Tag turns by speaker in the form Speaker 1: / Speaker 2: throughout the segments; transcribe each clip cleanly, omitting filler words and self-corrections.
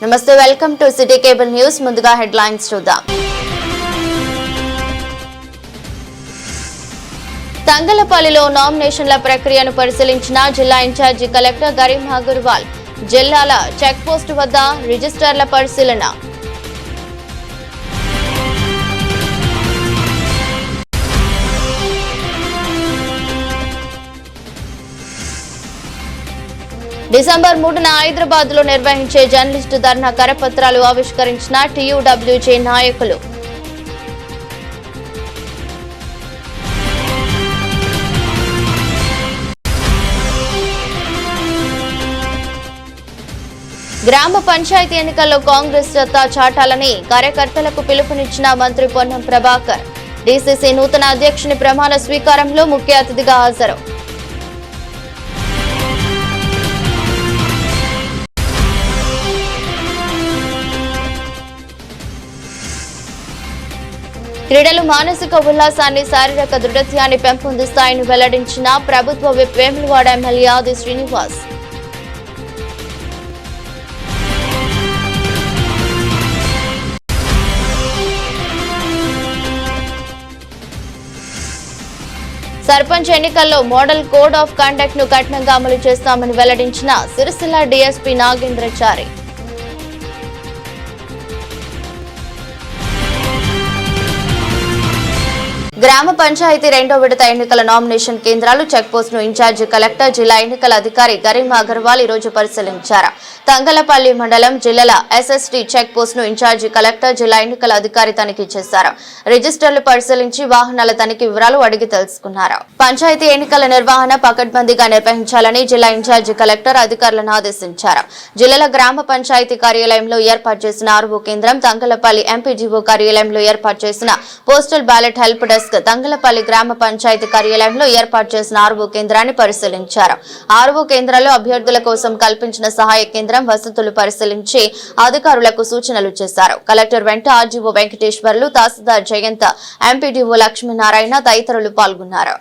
Speaker 1: నమస్తే, welcome to city cable news. ముందుగా headlines చూద్దాం. తంగలపల్లిలో నామినేషన్ల ప్రక్రియను పరిశీలించిన జిల్లా ఇన్ఛార్జి కలెక్టర్ గరీం అగర్వాల్. జిల్లాల చెక్ పోస్టు వద్ద రిజిస్టర్ల పరిశీలన. డిసెంబర్ 3న హైదరాబాద్ లో నిర్వహించే జర్నలిస్టు ధర్నా కరపత్రాలు ఆవిష్కరించిన టీయూడబ్ల్యూజే నాయకులు. గ్రామ పంచాయతీ ఎన్నికల్లో కాంగ్రెస్ సత్తా చాటాలని కార్యకర్తలకు పిలుపునిచ్చిన మంత్రి పొన్నం ప్రభాకర్. డీసీసీ నూతన అధ్యక్షుని ప్రమాణ స్వీకారంలో ముఖ్య అతిథిగా హాజరు. క్రీడలు మానసిక ఉల్లాసాన్ని, శారీరక దృఢత్వాన్ని పెంపొందిస్తాయని వెల్లడించిన ప్రభుత్వ విప్ వేములవాడ ఎమ్మెల్యే ఆది శ్రీనివాస్. సర్పంచ్ ఎన్నికల్లో మోడల్ కోడ్ ఆఫ్ కండక్ట్ ను కఠినంగా అమలు చేస్తామని వెల్లడించిన సిరిసిల్ల డీఎస్పీ నాగేంద్రచారి. గ్రామ పంచాయతీ 2వ విడత ఎన్నికల నామినేషన్ కేంద్రాలు చెక్ పోస్ట్ ను ఇన్ఛార్జి కలెక్టర్, జిల్లా ఎన్నికల అధికారి గరీం అగర్వాల్ ఈ రోజు పరిశీలించారు. తంగలపల్లి మండలం జిల్లాల ఎస్ఎస్టీ చెక్ పోస్ట్ ను ఇన్ఛార్జి కలెక్టర్, జిల్లా ఎన్నికల అధికారి తనిఖీ చేశారు. రిజిస్టర్లు పరిశీలించి వాహనాల తనిఖీ వివరాలు అడిగి తెలుసుకున్నారు. పంచాయతీ ఎన్నికల నిర్వహణ పకడ్బందీగా నిర్వహించాలని జిల్లా ఇన్ఛార్జి కలెక్టర్ అధికారులను ఆదేశించారు. జిల్లాల గ్రామ పంచాయతీ కార్యాలయంలో ఏర్పాటు చేసిన ఆర్వో కేంద్రం, తంగలపల్లి ఎంపీడీఓ కార్యాలయంలో ఏర్పాటు చేసిన postal ballot help desk, Thangallapalli గ్రామ పంచాయతీ కార్యాలయంలో ఏర్పాటు చేసిన ఆర్వో కేంద్రాన్ని పరిశీలించారు. ఆర్వో కేంద్రాల్లో అభ్యర్థుల కోసం కల్పించిన సహాయ కేంద్రం వసతులు పరిశీలించి అధికారులకు సూచనలు చేశారు. కలెక్టర్ వెంట ఆర్జీఓ వెంకటేశ్వర్లు, తహసీల్దార్ జయంత్, ఎంపీడీఓ లక్ష్మీనారాయణ తదితరులు పాల్గొన్నారు.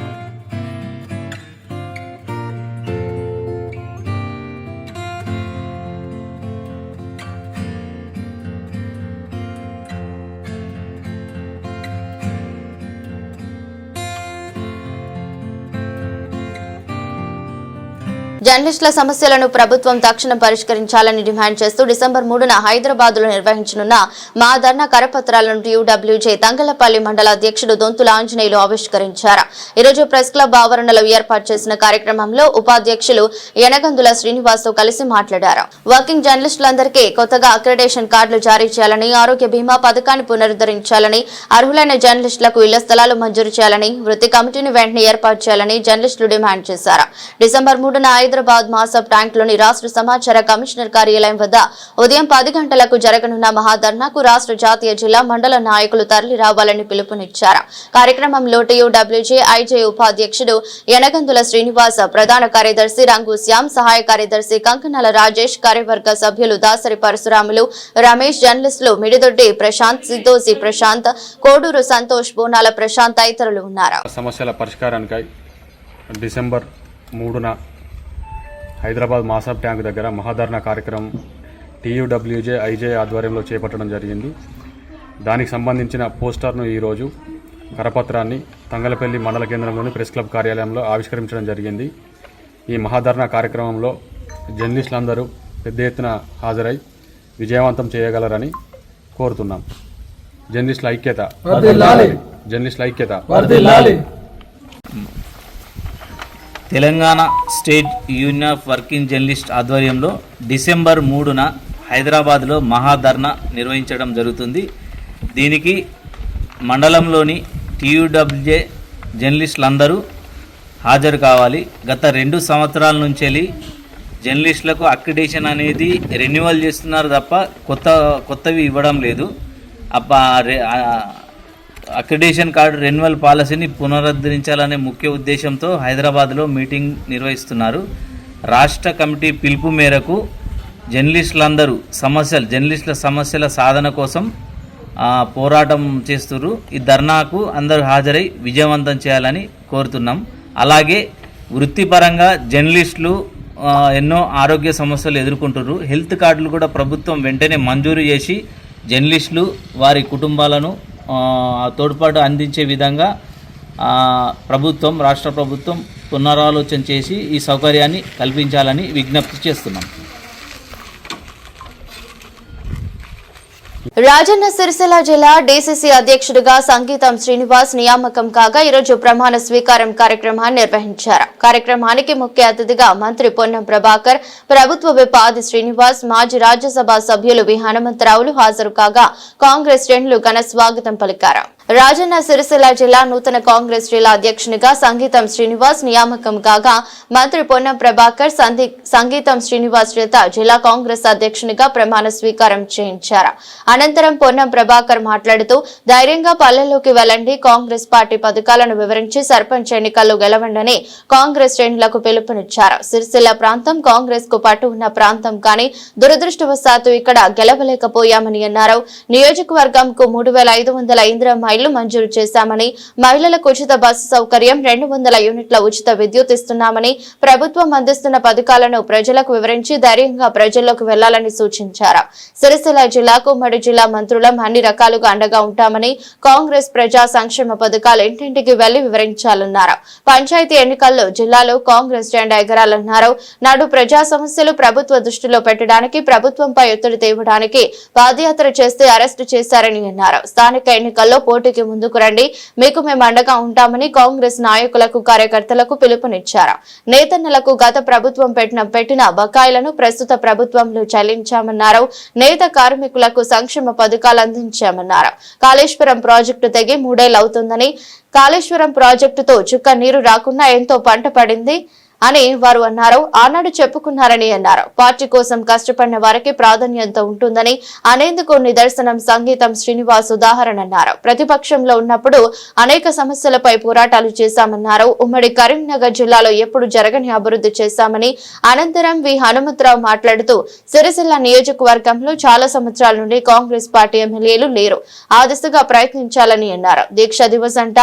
Speaker 1: జర్నలిస్టుల సమస్యలను ప్రభుత్వం తక్షణం పరిష్కరించాలని డిమాండ్ చేస్తూ డిసెంబర్ 3న హైదరాబాద్ లో నిర్వహించనున్న మా ధర్నా కరపత్రాలను టీయూడబ్ల్యూజే తంగలపల్లి మండల అధ్యక్షుడు దొంతుల ఆంజనేయులు ఆవిష్కరించారు. ఈరోజు ప్రెస్ క్లబ్ ఆవరణలో ఏర్పాటు చేసిన కార్యక్రమంలో ఉపాధ్యక్షులు యనగందుల శ్రీనివాస్ తో కలిసి మాట్లాడారు. వర్కింగ్ జర్నలిస్టులందరికీ కొత్తగా అక్రిడేషన్ కార్డులు జారీ చేయాలని, ఆరోగ్య బీమా పథకాన్ని పునరుద్ధరించాలని, అర్హులైన జర్నలిస్టులకు ఇళ్ల స్థలాలు మంజూరు చేయాలని, వృత్తి కమిటీని వెంటనే ఏర్పాటు చేయాలని జర్నలిస్టులు డిమాండ్ చేశారు. డిసెంబర్ 3న హైదరాబాద్ మాసబ్ ట్యాంక్ లోని రాష్ట్ర సమాచార కమిషనర్ కార్యాలయం వద్ద ఉదయం 10 గంటలకు జరగనున్న మహాధర్నాకు రాష్ట్ర, జాతీయ, జిల్లా, మండల నాయకులు తరలి రావాలని పిలుపునిచ్చారు. కార్యక్రమంలో టీయూడబ్ల్యూజే ఐజే ఉపాధ్యక్షుడు యనగందుల శ్రీనివాస్, ప్రధాన కార్యదర్శి రంగు శ్యామ్, సహాయ కార్యదర్శి కంకనాల రాజేష్, కార్యవర్గ సభ్యులు దాసరి పరశురాములు, రమేష్, జర్నలిస్టులు మిడిదొడ్డి ప్రశాంత్, సిద్దోసి ప్రశాంత్, కోడూరు సంతోష్, బోనాల ప్రశాంత్ తదితరులు ఉన్నారు.
Speaker 2: సమస్యల పరిష్కారానికై డిసెంబర్ 3న హైదరాబాద్ మాసబ్ ట్యాంక్ దగ్గర మహాధర్నా కార్యక్రమం టీయూడబ్ల్యూజే ఐజే ఆధ్వర్యంలో చేపట్టడం జరిగింది. దానికి సంబంధించిన పోస్టర్ను ఈరోజు కరపత్రాన్ని తంగలపల్లి మండల కేంద్రంలోని ప్రెస్ క్లబ్ కార్యాలయంలో ఆవిష్కరించడం జరిగింది. ఈ మహాధర్నా కార్యక్రమంలో జర్నలిస్టులందరూ పెద్ద ఎత్తున హాజరై విజయవంతం చేయగలరని కోరుతున్నాం. జర్నలిస్టుల ఐక్యత, జర్నలిస్టుల ఐక్యత.
Speaker 3: Telangana state union of working journalist ఆధ్వర్యంలో డిసెంబర్ 3న హైదరాబాద్లో మహాధర్నా నిర్వహించడం జరుగుతుంది. దీనికి మండలంలోని టీయూడబ్ల్యూజే జర్నలిస్టులందరూ హాజరు కావాలి. గత 2 సంవత్సరాల నుంచి జర్నలిస్టులకు అక్రిడేషన్ అనేది రెన్యువల్ చేస్తున్నారు తప్ప కొత్తవి ఇవ్వడం లేదు. అక్రిడేషన్ కార్డు రెన్యువల్ పాలసీని పునరుద్ధరించాలనే ముఖ్య ఉద్దేశంతో హైదరాబాద్లో మీటింగ్ నిర్వహిస్తున్నారు. రాష్ట్ర కమిటీ పిలుపు మేరకు జర్నలిస్టులందరూ జర్నలిస్టుల సమస్యల సాధన కోసం పోరాటం చేస్తున్నారు. ఈ ధర్నాకు అందరూ హాజరై విజయవంతం చేయాలని కోరుతున్నాం. అలాగే వృత్తిపరంగా జర్నలిస్టులు ఎన్నో ఆరోగ్య సమస్యలు ఎదుర్కొంటున్నారు. హెల్త్ కార్డులు కూడా ప్రభుత్వం వెంటనే మంజూరు చేసి జర్నలిస్టులు వారి కుటుంబాలను తోడ్పాటు అందించే విధంగా రాష్ట్ర ప్రభుత్వం పునరాలోచన చేసి ఈ సౌకర్యాన్ని కల్పించాలని విజ్ఞప్తి చేస్తున్నాం.
Speaker 1: రాజన్న సిరిసిల్ల జిల్లా డీసీసీ అధ్యక్షుడిగా సంగీతం శ్రీనివాస్ నియామకం కాగా ఈరోజు ప్రమాణ స్వీకారం కార్యక్రమాన్ని నిర్వహించారు. కార్యక్రమానికి ముఖ్య అతిథిగా మంత్రి పొన్నం ప్రభాకర్, ప్రభుత్వ విప్ ఆది శ్రీనివాస్, మాజీ రాజ్యసభ సభ్యులు వి హనుమంతరావులు హాజరు కాగా కాంగ్రెస్ శ్రేణులు ఘన స్వాగతం పలికారు. రాజన్న సిరిసిల్ల జిల్లా నూతన కాంగ్రెస్ జిల్లా అధ్యక్షునిగా సంగీతం శ్రీనివాస్ నియామకం కాగా మంత్రి పొన్నం ప్రభాకర్ సంగీతం శ్రీనివాస్ చేత జిల్లా కాంగ్రెస్ అధ్యక్షునిగా ప్రమాణ స్వీకారం చేయించారు. అనంతరం పొన్నం ప్రభాకర్ మాట్లాడుతూ ధైర్యంగా పల్లెల్లోకి వెళ్లండి, కాంగ్రెస్ పార్టీ పథకాలను వివరించి సర్పంచ్ ఎన్నికల్లో గెలవండని కాంగ్రెస్ శ్రేణులకు పిలుపునిచ్చారు. సిరిసిల్ల ప్రాంతం కాంగ్రెస్ కు పట్టు ఉన్న ప్రాంతం కానీ దురదృష్టవశాత్తు ఇక్కడ గెలవలేకపోయామని అన్నారు. నియోజకవర్గంకు 3500 ఇందిరమ్మ ఇళ్లు మంజూరు చేశామని, మహిళలకు ఉచిత బస్సు సౌకర్యం, 200 యూనిట్ల ఉచిత విద్యుత్ ఇస్తున్నామని, ప్రభుత్వం అందిస్తున్న పథకాలను ప్రజలకు వివరించి ధైర్యంగా ప్రజల్లోకి వెళ్లాలని సూచించారు. సిరిసిల్ల జిల్లాకు ఉమ్మడి జిల్లా మంత్రులం అన్ని రకాలుగా అండగా ఉంటామని, కాంగ్రెస్ ప్రజా సంక్షేమ పథకాలు ఇంటింటికి వెళ్లి వివరించాలన్నారు. పంచాయతీ ఎన్నికల్లో జిల్లాలో కాంగ్రెస్ జెండా ఎగరాలన్నారు. నాడు ప్రజా సమస్యలు ప్రభుత్వ దృష్టిలో పెట్టడానికి, ప్రభుత్వంపై ఒత్తిడి తేవడానికి పాదయాత్ర చేస్తే అరెస్టు చేశారని అన్నారు. స్థానిక ఎన్నికల్లో పోటీకి ముందుకు రండి, మీకు మేము అండగా ఉంటామని కాంగ్రెస్ నాయకులకు కార్యకర్తలకు పిలుపునిచ్చారు. నేతన్నలకు గత ప్రభుత్వం పెట్టిన బకాయిలను ప్రస్తుత ప్రభుత్వంలో చెల్లించామన్నారు. నేత కార్మికులకు సంక్షేమ పథకాలు అందించామన్నారు. కాళేశ్వరం ప్రాజెక్టు తెగి 3 ఏళ్లు అవుతుందని, కాళేశ్వరం ప్రాజెక్టుతో చుక్క నీరు రాకుండా ఎంతో పంట పడింది అని వారు అన్నారు. ఆనాడు చెప్పుకున్నారని అన్నారు. పార్టీ కోసం కష్టపడిన వారికి ప్రాధాన్యత ఉంటుందని అనేందుకు నిదర్శనం సంగీతం శ్రీనివాస్ ఉదాహరణ అన్నారు. ప్రతిపక్షంలో ఉన్నప్పుడు అనేక సమస్యలపై పోరాటాలు చేశామన్నారు. ఉమ్మడి కరీంనగర్ జిల్లాలో ఎప్పుడు జరగని అభివృద్ధి చేశామని అనంతరం వి హనుమంతరావు మాట్లాడుతూ సిరిసిల్ల నియోజకవర్గంలో చాలా సంవత్సరాల నుండి కాంగ్రెస్ పార్టీ ఎమ్మెల్యేలు లేరు, ఆ దిశగా ప్రయత్నించాలని అన్నారు. దీక్ష దివస్ అంట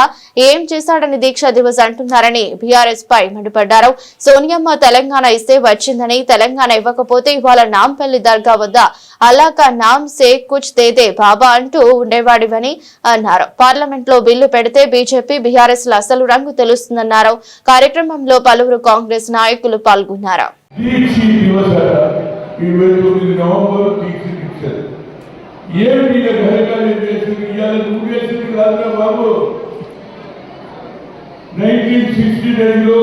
Speaker 1: ఏం చేశాడని దీక్ష దివస్ అంటున్నారని బీఆర్ఎస్ పై మండిపడ్డారు. సోనియమ్మ తెలంగాణ ఇస్తే వచ్చిందని, తెలంగాణ ఇవ్వకపోతే ఇవాళ నాంపల్లి దర్గా వద్ద అల్లాకా నామ్ సే కుచ్ దేదే బాబా అంటూ ఉండేవాడివని అన్నారు. పార్లమెంట్ లో బిల్లు పెడితే బీజేపీ బీఆర్ఎస్ ల అసలు రంగు తెలుస్తుందన్నారు. కార్యక్రమంలో పలువురు కాంగ్రెస్ నాయకులు పాల్గొన్నారు.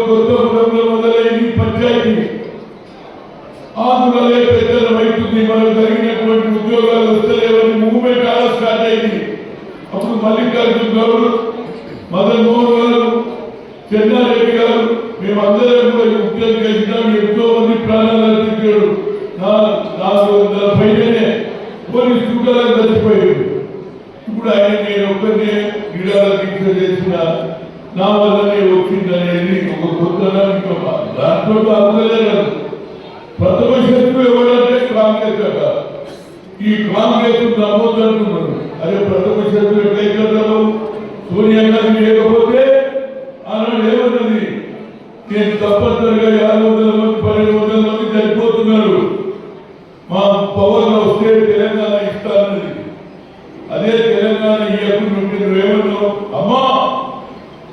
Speaker 4: కొత్తగూడెంలో మొదలైంది పంచాయతీ. ఆంధ్రలో పెద్దల వైపుంది, మనకు జరిగినటువంటి ఉద్యోగాలు వస్తలేవని మూవ్మెంట్ అలా స్టార్ట్ అయింది. అప్పుడు మల్లికార్జున గౌడ్, మదన్ మోహన్ గారు, చెన్నారెడ్డి గారు, మేమందరం కూడా ఉద్యోగం చేసినాం. ఎంతో మంది ప్రాణాలు అర్పించాడు. 400 పైనే పోలీసు కుట్రలకు చచ్చిపోయాడు. ఇప్పుడు ఆయన నేను ఒక్కరినే క్రీడల దీక్ష చేసిన నా వల్లనే వచ్చిందనేది ఒక కొత్త దాంట్లో అందలేదు. ప్రథమ శత్రువు ఎవరంటే కాంగ్రెస్ అట. ఈ కాంగ్రెస్ నమ్మొద్దంటున్నారు. అదే ప్రథమ శత్రువు ఎట్లయితే సోనియా గాంధీ లేకపోతే ఆనాడు ఏమన్నది, నేను తప్పనిసరిగా 500 మంది 1200 మంది చనిపోతున్నారు, మా పవర్ లో వస్తే తెలంగాణ ఇస్తానన్నది. అదే తెలంగాణ ఇవ్వకుండా నువ్వేమన్నావు, అమ్మా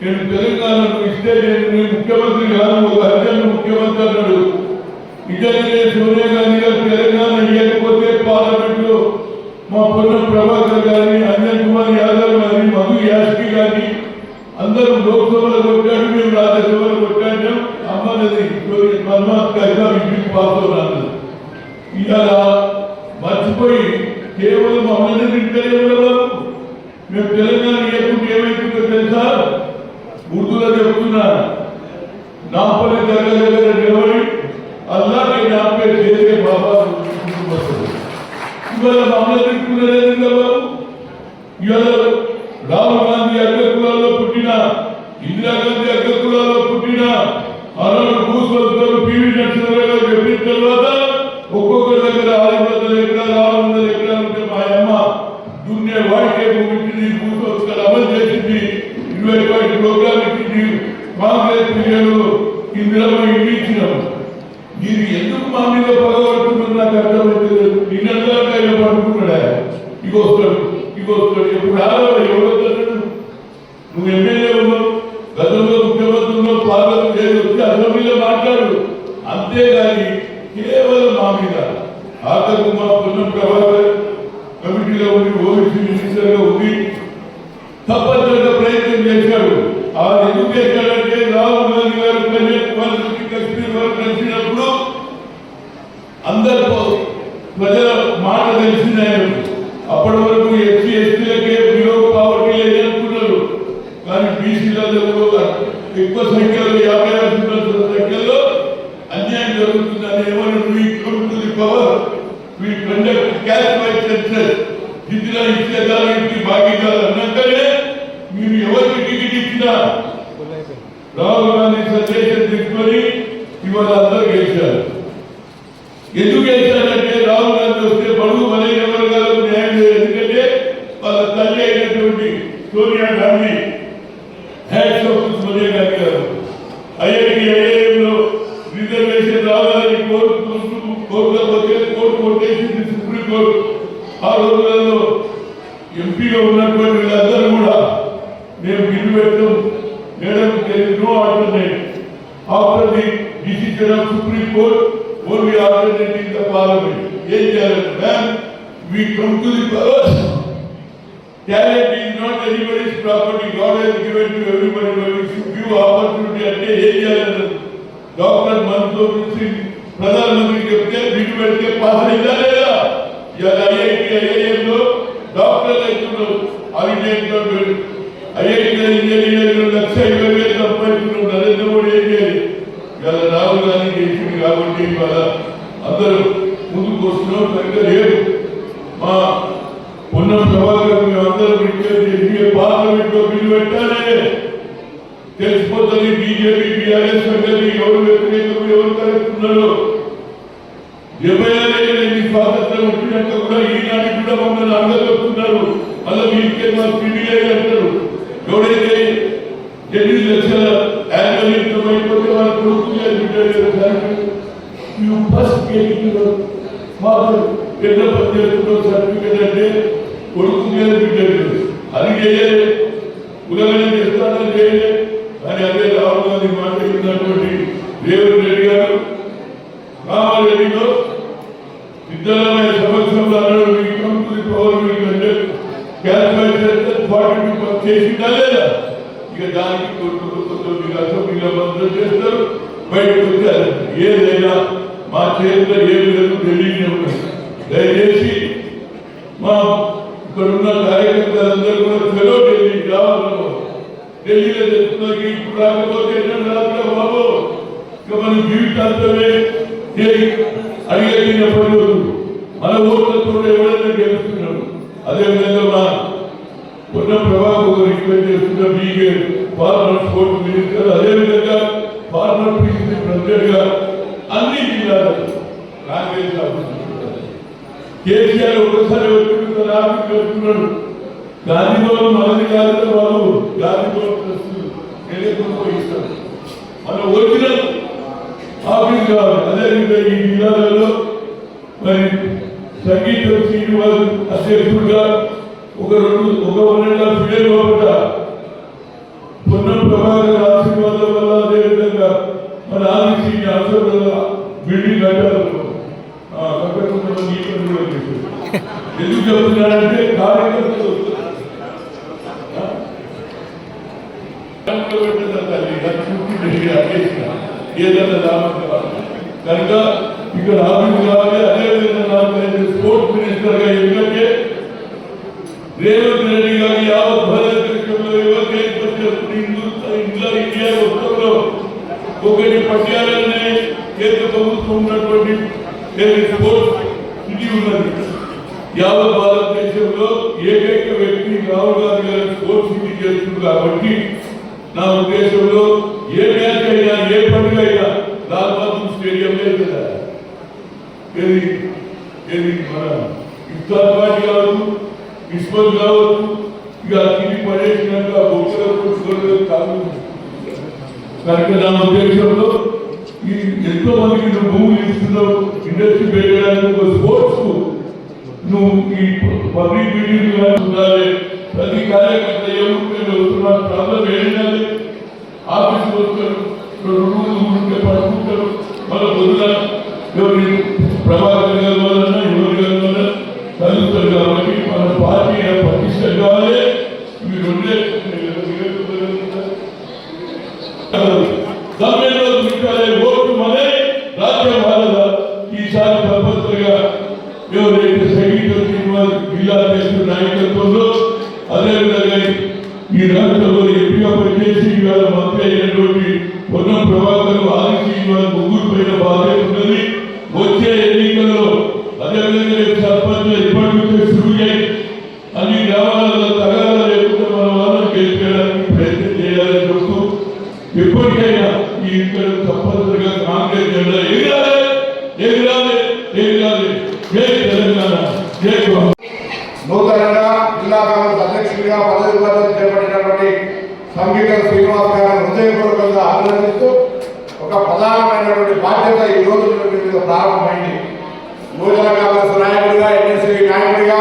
Speaker 4: నేను తెలంగాణకు ఇస్తే నేను ముఖ్యమంత్రి కాదు, ఒక అర్జెంట్ ముఖ్యమంత్రి అన్నాడు. నిజంగానే సోనియా గాంధీ గారు తెలంగాణ ఇవ్వకపోతే పార్లమెంట్ లో మా పొన్నం ప్రభాకర్ గారిని, అంజన్ కుమార్ యాదవ్ గారిని, మధు యాష్కి గారిని అందరూ లోక్సభలో కొట్టాడు, మేము రాజ్యసభలో కొట్టాడు. అమ్మన్నది పరమాత్మ ఇంటికి పాల్గొన్నాను. ఇలా మర్చిపోయి కేవలం అమ్మని తింటలేదు. మేము తెలంగాణ ఇవ్వకుండా ఏమైతుందో తెలుసా? ఉర్దూలో చెప్తున్నా, నాపల్లి దగ్గర దగ్గర నిలబడి అల్లాహ్ నాపే చేసే బాబా ఇవాళ మమ్మల్ని తిట్టుకునేది కదా. ఇవాళ రాహుల్ గాంధీ అగ్రకులాల్లో పుట్టిన, ఇందిరాగాంధీ అగ్రకులాల్లో పుట్టిన ఆనాడు భూస్వంతులు పివి నరసింహారావు గారు చెప్పిన తర్వాత ఒక్కొక్కరి దగ్గర 500 ఎకరాలు 600 ఎకరాలు ఉంటే మా అమ్మ దున్నే వాటికే ముగించింది, భూస్వంతులు అమలు చేసింది, 20 ప్రోగ్రామ్ ఇచ్చింది. కాంగ్రెస్ పీరియడ్లో ఇందిరమ్మ ఇల్లు ఇచ్చినాము. ఈ మా మీద పగబడుతున్నారు నాకు అర్థమైతే లేదు. నిన్నగా ఆయన పడుకున్నాడా ఇగొస్తాడు ఎప్పుడు రావాలి ఎవరు నువ్వు ఎమ్మెల్యే ఉన్నావు, గతంలో ముఖ్యమంత్రి ఉన్నావు, పార్లమెంట్ లేదు, వచ్చి అసెంబ్లీలో మాట్లాడు. అంతేగాని కేవలం మా మీద ఆఖరు మా పొన్నం ప్రభాకర్ కమిటీలో ఉండి ఓబీసీ మినిస్టర్ గా ఉండి తప్పనిసరిగా ప్రయత్నం చేశాడు. ఆ ఎందుకు చేశాడంటే రాహుల్ గాంధీ గారు కన్యాకుమారి కశ్మీర్ వరకు కలిసినప్పుడు అందరూ ప్రజల మాట తెలిసింది ఆయన. అప్పటి వరకు ఎస్సీ ఎస్టీలకే బిలో పావర్టీ లేదనుకున్నారు, కానీ బీసీలలో ఎక్కువ సంఖ్యలో 50% సంఖ్యలో అన్యాయం జరుగుతుందని ఏమని power we conduct cash by census ఇందులో ఇచ్చేదానికి భాగీదారు అన్నాకనే మీరు ఎవరికి టికెట్ ఇచ్చినా రాహుల్ గాంధీ సజెషన్ తీసుకొని ఇవాళ అందరూ గెలిచారు. ఎందుకు గెలిచారంటే రాహుల్ గాంధీ వస్తే బడుగు బలైన వర్గాలకు న్యాయం లేదు. ఎందుకంటే వాళ్ళ తల్లి అయినటువంటి సోనియా గాంధీ హ్యాట్స్ ఆఫ్ సోనియా గాంధీ గారు ఐఐఎంలో రిజర్వేషన్ రావాలని కోర్టులో పోతే కోర్టు కొట్టేసింది సుప్రీంకోర్టు. ఆ రోజులలో ఎంపీగా ఉన్నటువంటి వీళ్ళందరూ కూడా మేము బిల్లు పెట్టాం madam, no alternate after the decision of Supreme Court only alternate in the parliament. ఏం చేయాలంటే ma'am we come to the power. Talent is not anybody's property. God has given to everybody, but we should give opportunity. అంటే ఏం చేయాలి? Doctor Manmohan Singh ప్రధానమంత్రికి చెప్తే bill పెడితే pass అయిందా లేదా? ఇవాళ ఐఐఎంలో డాక్టర్లు అవుతున్నారు, ఐఐటి ఇంజనీర్లు 1,20,000 సంపాదించున్నారు. నరేంద్ర మోడీ ఏం చేయాలి? ఇవాళ రాహుల్ గాంధీ చేసింది కాబట్టి ఇవాళ అందరూ ముందుకు వస్తున్నాం. సరిగ్గా లేదు. మా పొన్నం ప్రభాకర్ మేమందరం రిక్వెస్ట్ చేసి పార్లమెంట్ లో బిల్లు పెట్టాలే తెలిసిపోతుంది. బీజేపీ బీఆర్ఎస్ సంగతి ఎవరు వ్యతిరేకం ఎవరు కలుపుతున్నారు. 70 ఏళ్ళ స్వాతంత్రం వచ్చినాక కూడా ఈనాటికి కూడా మమ్మల్ని అందజేస్తున్నారు. మళ్ళీ మీకే మా ప్రివిలేజ్ అంటారు. ఎవడైతే 8 లక్షల యాన్యువల్ ఇన్కమ్ అయిపోతే వాళ్ళ కొడుకు పెద్ద పనిచేస్తున్న సర్టిఫికేట్ అంటే కొడుకు బిడ్డలు అది చేయలే, ఉలగన చేస్తానని చేయలే. కానీ అదే రాహుల్ గాంధీ మాట్లాడుతున్నటువంటి రేవంత్ రెడ్డి గారు రామారెడ్డిలో సిద్ధరామయ్య సమక్షంలో అన్నాడు మీ కంపెనీ పవర్ మీకంటే క్యాల్కులేషన్ 42 చేసిందా లేదా? ఇక దానికి కొద్దిగా అసెంబ్లీలో మంత్రం చేస్తారు, బయటకు వచ్చారు. ఏదైనా మా చేతిలో ఏమి లేదు తెలియని ఉన్నాయి. దయచేసి మా ఇక్కడ ఉన్న కార్యకర్తలందరూ కూడా చలో ఢిల్లీ రావాలి. ఢిల్లీలో చెప్తున్నా ఇప్పుడు రాకపోతే బాబు ఇక మన జీవితాంతమే అడిగిన పనులు మన ఓట్లతో ఎవరైనా గెలుస్తున్నాడు. అదేవిధంగా మా పొన్నం ప్రభాకర్ రిక్వెస్ట్ చేస్తున్న మీకే ఫార్మర్ స్పోర్ట్స్ మినిస్టర్, అదేవిధంగా ఫార్మర్ పీసీ ప్రెసిడెంట్ గా అన్ని జిల్లాలకు కాంగ్రెస్ కేసీఆర్ ఒకసారి వచ్చి ఆఫీస్ వెళ్తున్నాడు. గాంధీ భవన్ మనది కాదు బాబు, గాంధీ భవన్ ఇస్తాడు. మన ఒరిజినల్ ఆఫీస్ కావాలి. అదేవిధంగా ఈ జిల్లాలలో మరి సంగీత శ్రీనివాస్ అధ్యక్షుడుగా ఒక 1.5 years లోపల పొన్నం ప్రభాకర్ ఆశీర్వాదం వల్ల అదేవిధంగా మన ఆదిశీ అవసరం బిల్డింగ్ కట్టారు. ఎందుకు చెప్తున్నాడంటే కార్యకర్తలు ఏదైనా కనుక ఇక్కడ ఆఫీస్ కావాలి. అదేవిధంగా స్పోర్ట్స్ మినిస్టర్ గా ఎందుకంటే రేవంత్ రెడ్డి గారు యావత్ భారతదేశంలో ఇండియా మొత్తంలో ఒకటి పట్యాలనే కేంద్ర ప్రభుత్వం ఉన్నటువంటి స్పోర్ట్స్ సిటీ ఉన్నది. యావత్ భారతదేశంలో ఏకైక వ్యక్తి రాహుల్ గాంధీ గారు స్పోర్ట్స్ సిటీ చేస్తుంది. కాబట్టి నా ఉద్దేశంలో ఏ మ్యాచ్ అయినా ఏ పండుగ అయినా లాల్ బహదూర్ స్టేడియం లేదు కదా. మన ఇఫ్తార్ పార్టీ కావచ్చు, క్రిస్మస్ కావచ్చు, ఇక తిరిగి పడేసినాక బొక్కలు కాదు. కనుక నా ఉద్దేశంలో ఈ ఎంతో మందికి నువ్వు భూములు ఇస్తున్నావు, ఇండస్ట్రీ పెట్టడానికి ఒక స్పోర్ట్స్ నువ్వు ఈ పబ్లిక్ మీటింగ్ ఉండాలి. ప్రతి కార్యకర్త ఎవరు వస్తున్నారు, ప్రాబ్లం ఏంటంటే ఆఫీస్కి వస్తారు, 2 రోజులు ఉంటే పడుకుంటారు, మళ్ళీ పొద్దున ఎవరి ప్రభాకర్ గారి వలన ఎవరి గారి వలన చదువుతారు. కాబట్టి మన పార్టీ ప్రతిష్ట కావాలి. ఇవి రెండే సమ్మెలో ఓటు మనే రాజ్యం భారత. ఈసారి తప్పనిసరిగా ఎవరైతే సంగీత జిల్లా అధ్యక్షుడు నాయకత్వంలో, అదేవిధంగా ఈ రాష్ట్రంలో ఎంపీగా పనిచేసి ఇవాళ మంత్రి అయినటువంటి పొన్నం ప్రభాకర్ ఆదికి ఇవాళ ముగ్గురు పైన బాధ్యత ఉన్నది. వచ్చే ఎన్నికల్లో అదేవిధంగా సర్పంచ్ ఇప్పటి నుంచే శురు చేయి అన్ని గ్రామాలలో తగాద లేకుండా మన వాళ్ళని గెలిపేయడానికి ప్రయత్నం చేయాలని చెప్తూ ఎప్పటికైనా ఈ ఇక్కడ తప్పనిసరిగా కాంగ్రెస్ జెండా ఎగిరాలి, ఎగిరాలి, ఎగిరాలి. జై తెలంగాణ, జై
Speaker 5: నూతనంగా జిల్లా కాంగ్రెస్ అధ్యక్షుడిగా పదవి చేపట్టినటువంటి సంగీత శ్రీనివాస్ గారిని హృదయపూర్వకంగా అభినందిస్తూ ఒక ప్రధానమైనటువంటి బాధ్యత ఈ రోజు మీద ప్రారంభమైంది. నూతన కాంగ్రెస్ నాయకుడిగా, ఎన్ఎస్సీ నాయకుడిగా,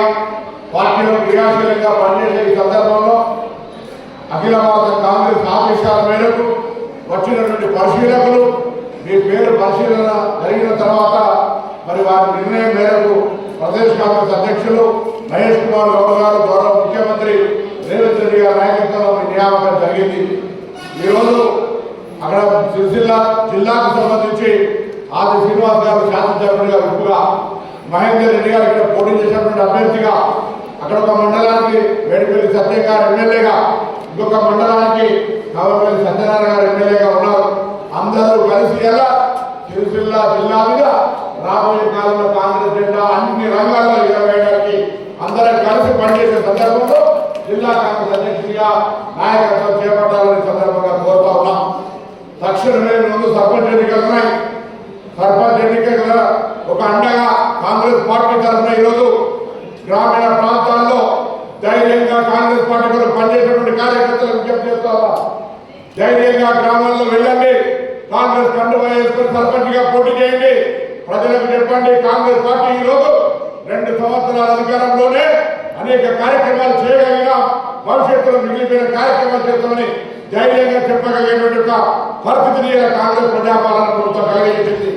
Speaker 5: పార్టీలో క్రియాశీలంగా పనిచేసే ఈ సందర్భంలో అఖిల భారత కాంగ్రెస్ ఆదేశాల మేరకు వచ్చినటువంటి పరిశీలకులు మీ పేరు పరిశీలన జరిగిన తర్వాత మరి వారి నిర్ణయం మేరకు ప్రదేశ్ కాంగ్రెస్ అధ్యక్షులు మహేష్ కుమార్ గౌడ్ గారు, గౌరవ ముఖ్యమంత్రి రేవంత్ రెడ్డి గారి నాయకత్వంలో నియామకం జరిగింది. ఈరోజు అక్కడ సిరిసిల్ల జిల్లాకు సంబంధించి ఆది శ్రీనివాస్ గారు శాసనసభ్యుడిగా విప్పుగా, మహేందర్ రెడ్డి గారు ఇక్కడ పోటీ చేసినటువంటి అభ్యర్థిగా, అక్కడ ఒక మండలానికి వేడిపల్లి సత్యం గారు ఎమ్మెల్యేగా, ఇంకొక మండలానికి కావపల్లి సత్యనారాయణ గారు ఎమ్మెల్యేగా ఉన్నారు. అందరూ కలిసి ఎలా సిరిసిల్ల జిల్లా మీద రాబోయే కాలంలో కాంగ్రెస్ జెండా అన్ని రంగాల్లో ఎగరవేయడానికి అందరం కలిసి పనిచేసే సందర్భంలో జిల్లా కాంగ్రెస్ అధ్యక్షుడిగా నాయకత్వం చేపట్టాలని సందర్భంగా కోరుతా ఉన్నాం. తక్షణమే ముందు సర్పంచ్ ఎన్నికలు ఉన్నాయి. సర్పంచ్ ఎన్నికల ఒక అండగా కాంగ్రెస్ పార్టీ తరఫున ఈరోజు గ్రామీణ ప్రాంతాల్లో ధైర్యంగా కాంగ్రెస్ పార్టీ కొరకు పనిచేసేటువంటి కార్యకర్తలకు విజ్ఞప్తి చేస్తా ఉన్నాం. ధైర్యంగా గ్రామాల్లో వెళ్ళండి, కాంగ్రెస్ కండువా వేసుకుని సర్పంచ్ గా పోటీ చేయండి. ప్రజలకు చెప్పండి, కాంగ్రెస్ పార్టీ ఈరోజు 2 సంవత్సరాల అధికారంలోనే అనేక కార్యక్రమాలు చేయగలిగినా భవిష్యత్తులో మిగిలిపోయిన కార్యక్రమాలు చేస్తామని ధైర్యంగా చెప్పగలిగేటువంటి పరిస్థితిని కాంగ్రెస్ ప్రజాపాలన ప్రభుత్వం కలిగించింది.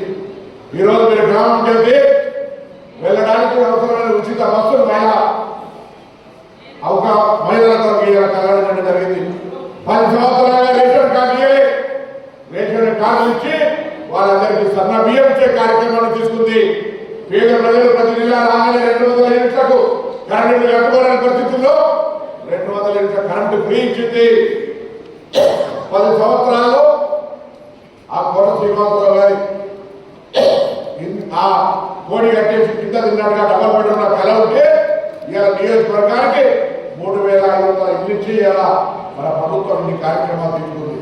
Speaker 5: ఈరోజు మీరు గ్రామం వెళ్తే వెళ్ళడానికి అవసరమైన ఉచిత బస్సులు ఒక మహిళల కొరకు కలగడం జరిగింది. 10 సంవత్సరాలుగా రేషన్ కార్డు రేషన్ కార్డులు ఇచ్చి వాళ్ళందరికీ సన్న బియ్యం ఇచ్చే కార్యక్రమాన్ని తీసుకుంది. పేద ప్రజలు ప్రతి నెల రాగానే 200 యూనిట్లకు కరెంటు కట్టుకోలేని పరిస్థితుల్లో 200 యూనిట్ల కరెంటు ఫ్రీ ఇచ్చింది. 10 సంవత్సరాల్లో ఆ కోట శ్రీనివాసరావు గారి ఆ కోడి కట్టేసి కింద తిన్నట్టుగా డబల్ బెడ్రూమ్ కల ఉంటే ఇవాళ నియోజకవర్గానికి 3500 ఇల్లు ఇచ్చి ఇలా మన ప్రభుత్వం ఇన్ని కార్యక్రమాలు తీసుకుంది.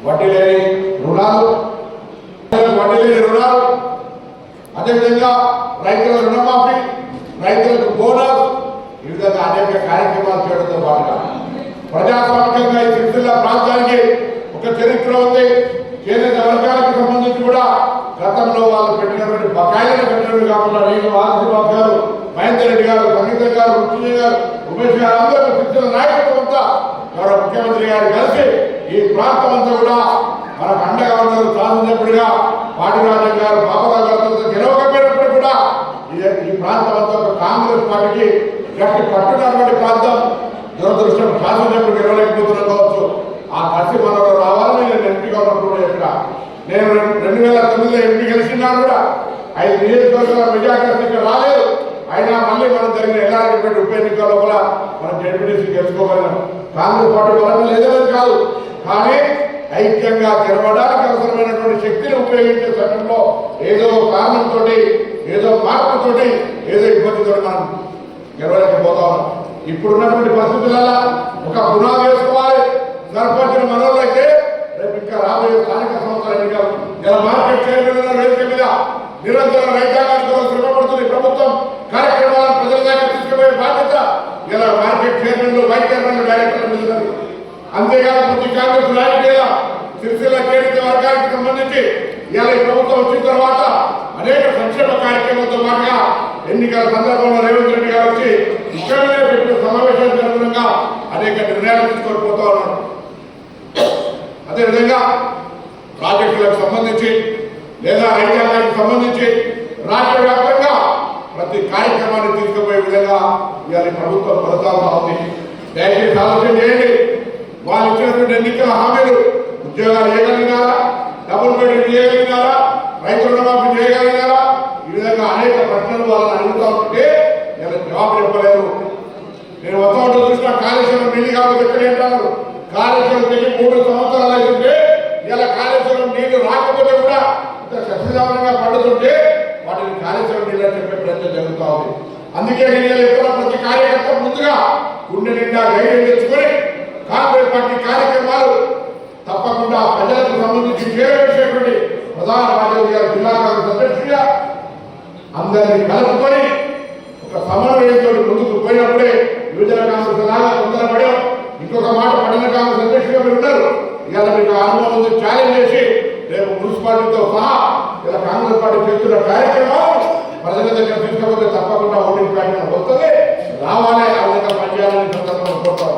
Speaker 5: వడ్డీ లేని రుణాలు, అదేవిధంగా రైతుల రుణమాఫీ, రైతులకు బోనస్, ఈ విధంగా అనేక కార్యక్రమాలు చేయడంతో పాటుగా ప్రజాస్వామికంగా ఈ సిరిసిల్ల ప్రాంతానికి ఒక చరిత్ర ఉంది. చేనేత వర్గాలకు సంబంధించి కూడా గతంలో వాళ్ళు పెట్టినటువంటి బకాయిలను పెట్టినట్టు కాకుండా నేను ఆదిశ్రీనివాస్ గారు, మహేందర్ రెడ్డి గారు, సంగీత గారు, రుచిజయ్ గారు, ఉమేష్ గారు అందరూ సిరిసిల్ల నాయకత్వం అంతా గౌరవ ముఖ్యమంత్రి గారు కలిసి ఈ ప్రాంతం అంతా కూడా మనకు అండగా ఉన్నారు. శాసనసభ్యుడిగా పాటిరాజన్ గారు, బాబారావు గారితో గెలవకపోయినప్పుడు కూడా ఈ ప్రాంతం అంతా ఒక కాంగ్రెస్ పార్టీకి గట్టి పట్టున్నటువంటి ప్రాంతం. దురదృష్టం శాసనసభ్యుడు గెలవలేకపోతున్నాం కావచ్చు. ఆ కలిసి మనలో రావాలని నేను ఎంపీగా ఉన్నప్పుడు చెప్పిన. నేను 2009లో ఎంపీ గెలిచినాను కూడా 5 నియోజకవర్గాల మెజార్టీ రాలేదు. అయినా మళ్ళీ మనం జరిగిన ఎల్లారెడ్డి ఉప ఎన్నికల లోపల మనం జడ్పీటీసీ గెలుచుకోగలిగాం. కాంగ్రెస్ పార్టీ బలం లేదనేది కాదు, కానీ ఐక్యంగా గెలవడానికి అవసరమైనటువంటి శక్తిని ఉపయోగించే సమయంలో ఏదో కారణంతో, ఏదో మార్పుతోటి, ఏదో ఇబ్బందితో మనం గెలవలేకపోతా ఉన్నాం. ఇప్పుడున్నటువంటి పరిస్థితులలో ఒక పునాది వేసుకోవాలి. సర్పంచ్ మనోళ్ళైతే రేపు ఇంకా రాబోయే స్థానిక సంస్థల ఎన్నికలు ఇలా మార్కెట్ చైర్మన్ వేదిక మీద నిరంతరం రైతాంగానికి శ్రమపడుతుంది ప్రభుత్వం. కార్యక్రమాలను ప్రజల దాకా తీసుకుపోయే బాధ్యత ఇలా మార్కెట్ చైర్మన్లు, వైస్ చైర్మన్లు, డైరెక్టర్లు మీద. అంతేకాదు ప్రతి కాంగ్రెస్ నాయకుడిగా సిరిసిల్ల కేంద్ర వర్గానికి సంబంధించి ఇవాళ ఈ ప్రభుత్వం వచ్చిన తర్వాత అనేక సంక్షేమ కార్యక్రమాలతో పాటుగా ఎన్నికల సందర్భంలో రేవంత్ రెడ్డి గారు వచ్చి ఇక్కడనే పెట్టిన సమావేశానికి అనుగుణంగా అనేక నిర్ణయాలు తీసుకొని పోతా ఉన్నారు. అదేవిధంగా ప్రాజెక్టులకు సంబంధించి లేదా రైతాంగానికి సంబంధించి రాష్ట్ర వ్యాప్తంగా ప్రతి కార్యక్రమాన్ని తీసుకుపోయే విధంగా ఇవాళ ప్రభుత్వం కొనసాగుతా ఉంది. దయచేసి ఆలోచన చేయండి. వాళ్ళు ఇచ్చినటువంటి ఎన్నికల హామీలు ఉద్యోగాలు చేయగలిగినారా, డబుల్ బెడ్రూమ్ చేయగలిగినారా, రైతు రుణమాఫీ చేయగలిగినారా, ఈ విధంగా అనేక ప్రశ్నలు వాళ్ళని అడుగుతా ఉంటే ఇలా జవాబు చెప్పలేదు. నేను వస్తా చూసిన కాళేశ్వరం నీళ్ళు కాకపోతే ఎక్కడ ఏంటారు, కాళేశ్వరం తెగి 3 సంవత్సరాలు అవుతుంటే ఇలా కాళేశ్వరం నీళ్లు రాకపోతే కూడా ఇంత సస్యదానంగా పడుతుంటే వాటిని కాళేశ్వరం నీళ్ళు చెప్పే ప్రయత్నం జరుగుతూ ఉంది. అందుకే నేను ఎక్కడ ప్రతి కార్యకర్త ముందుగా గుండె నిండా ధైర్యం తెచ్చుకొని కాంగ్రెస్ పార్టీ కార్యక్రమాలు తప్పకుండా ప్రజలకు సంబంధించి చేరవేసేటువంటి ప్రధాన బాధ్యత జిల్లా కాంగ్రెస్ అధ్యక్షుడిగా అందరినీ కలుపుకొని ఒక సమన్వయంతో ముందుకు పోయినప్పుడే యువజన కాంగ్రెస్ లాగా తొందరపడాం. ఇంకొక మాట పట్టణ కాంగ్రెస్ అధ్యక్షుడిగా మీరు ఉన్నారు. ఇవాళ మీకు అనుభవం ముందు ఛాలెంజ్ చేసి రేపు మున్సిపాలిటీతో సహా ఇలా కాంగ్రెస్ పార్టీ చేస్తున్న కార్యక్రమాలు ప్రజల దగ్గర తీసుకపోతే తప్పకుండా ఓటింగ్ ప్యాటర్న్ వస్తుంది, రావాలి, ఆ విధంగా పనిచేయాలని సందర్భంగా కోరుతాం.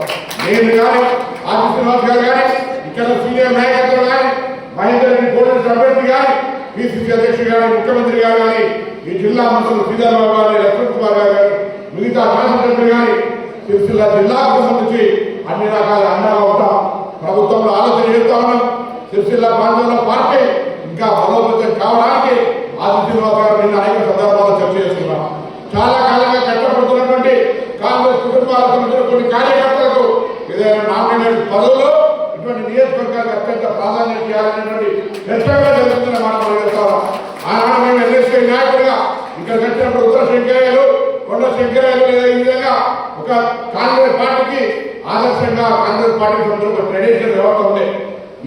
Speaker 5: నేను కానీ ఆది శ్రీనివాస్ గారు కానీ ఇక్కడ సీనియర్ నాయకత్వం కానీ మహేందర్ రెడ్డి పోలీసు అభ్యర్థి కానీ పిసిసి అధ్యక్షుడు కానీ ముఖ్యమంత్రి గారు కానీ ఈ జిల్లా మంత్రులు శ్రీధర్ బాబు గారు లక్ష్మణ్ కుమార్ గారు కానీ మిగతా శాసనసభ్యులు కానీ సిరిసిల్ల జిల్లాకు సంబంధించి అన్ని రకాల అండగా ఉంటాం. ప్రభుత్వంలో ఆలోచన చేస్తా ఉన్నాం. సిరిసిల్ల ప్రాంతంలో పార్టీ ఇంకా బలోపేతం కావడానికి ఆది శ్రీనివాస్ గారు నిన్న అనేక సందర్భాల్లో చర్చ చేస్తున్నాం. చాలా కాలంగా కష్టపడుతున్నటువంటి కాంగ్రెస్ కుటుంబాలకు సంబంధించిన కొన్ని కార్యకర్తలకు ఏదైనా నామినేటెడ్ పదవులు ఇటువంటి నియోజకవర్గాలకు అత్యంత ప్రాధాన్యత చేయాలనేటువంటి చర్చగా జరుగుతున్న మాట చేస్తాం. ఆనాడు మేము ఎన్ఎస్కే నాయకుడిగా ఇక్కడ వచ్చినప్పుడు ఉత్తర శంకరయ్యలు, కొండ శంకరయ్యలు లేదా ఈ విధంగా ఒక కాంగ్రెస్ పార్టీకి ఆదర్శంగా కాంగ్రెస్ పార్టీకి సంబంధించిన ఒక ట్రెడిషనల్ వ్యవస్థ ఉంది.